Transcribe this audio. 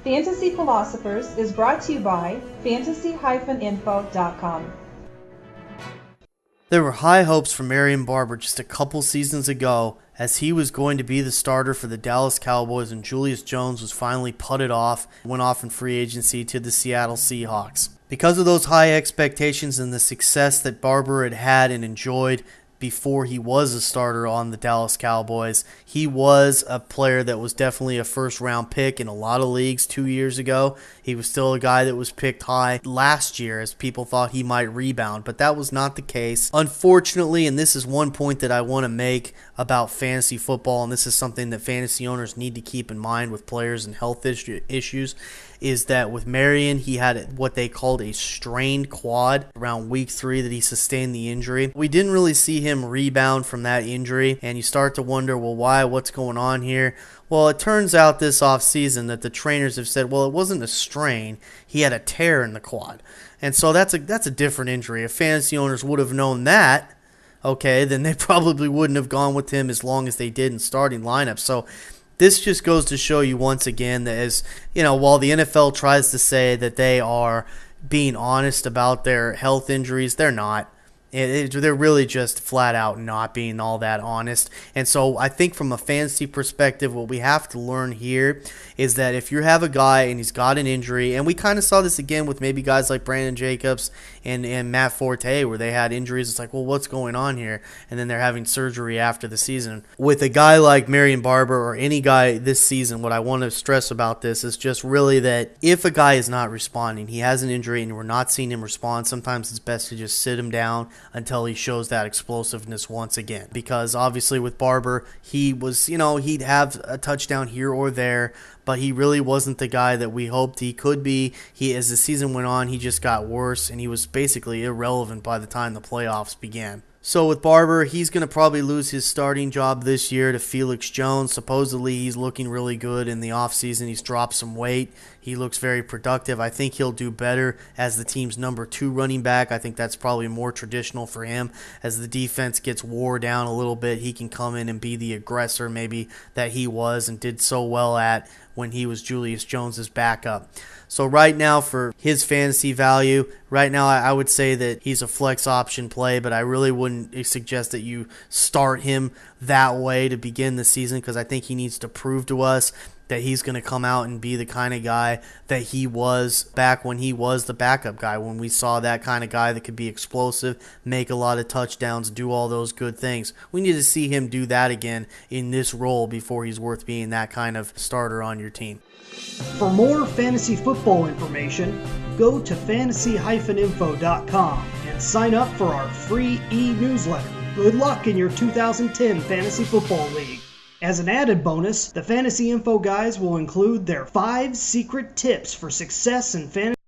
Fantasy Philosophers is brought to you by fantasy-info.com. There were high hopes for Marion Barber just a couple seasons ago as he was going to be the starter for the Dallas Cowboys, and Felix Jones was finally putted off, went off in free agency to the Seattle Seahawks. Because of those high expectations and the success that Barber had had and enjoyed before he was a starter on the Dallas Cowboys, he was a player that was definitely a first-round pick in a lot of leagues 2 years ago. He was still a guy that was picked high last year as people thought he might rebound, but that was not the case. Unfortunately, and this is one point that I want to make about fantasy football, and this is something that fantasy owners need to keep in mind with players and health issues, is that with Marion, he had what they called a strained quad around week 3 that he sustained the injury. We didn't really see him rebound from that injury, and you start to wonder, well, why? What's going on here? Well, it turns out this offseason that the trainers have said, well, it wasn't a strain. He had a tear in the quad. And so that's a different injury. If fantasy owners would have known that, okay, then they probably wouldn't have gone with him as long as they did in starting lineups. So this just goes to show you once again that, as you know, while the NFL tries to say that they are being honest about their health injuries, they're not. They're really just flat out not being all that honest. And so I think from a fantasy perspective, what we have to learn here is that if you have a guy and he's got an injury, and we kind of saw this again with maybe guys like Brandon Jacobs and Matt Forte, where they had injuries, it's like, well, what's going on here? And then they're having surgery after the season. With a guy like Marion Barber or any guy this season, what I want to stress about this is just really that if a guy is not responding, he has an injury and we're not seeing him respond, sometimes it's best to just sit him down until he shows that explosiveness once again. Because obviously with Barber, he was, he'd have a touchdown here or there, but he really wasn't the guy that we hoped he could be. As the season went on, he just got worse, and he was basically irrelevant by the time the playoffs began. So with Barber, he's going to probably lose his starting job this year to Felix Jones. Supposedly, he's looking really good in the offseason. He's dropped some weight. He looks very productive. I think he'll do better as the team's number 2 running back. I think that's probably more traditional for him. As the defense gets wore down a little bit, he can come in and be the aggressor maybe that he was and did so well at when he was Julius Jones's backup. So right now for his fantasy value, right now I would say that he's a flex option play, but I really wouldn't suggest that you start him that way to begin the season, because I think he needs to prove to us that he's going to come out and be the kind of guy that he was back when he was the backup guy, when we saw that kind of guy that could be explosive, make a lot of touchdowns, do all those good things. We need to see him do that again in this role before he's worth being that kind of starter on your team. For more fantasy football information, go to fantasy-info.com and sign up for our free e-newsletter. Good luck in your 2010 Fantasy Football League. As an added bonus, the Fantasy Info guys will include their 5 secret tips for success in fantasy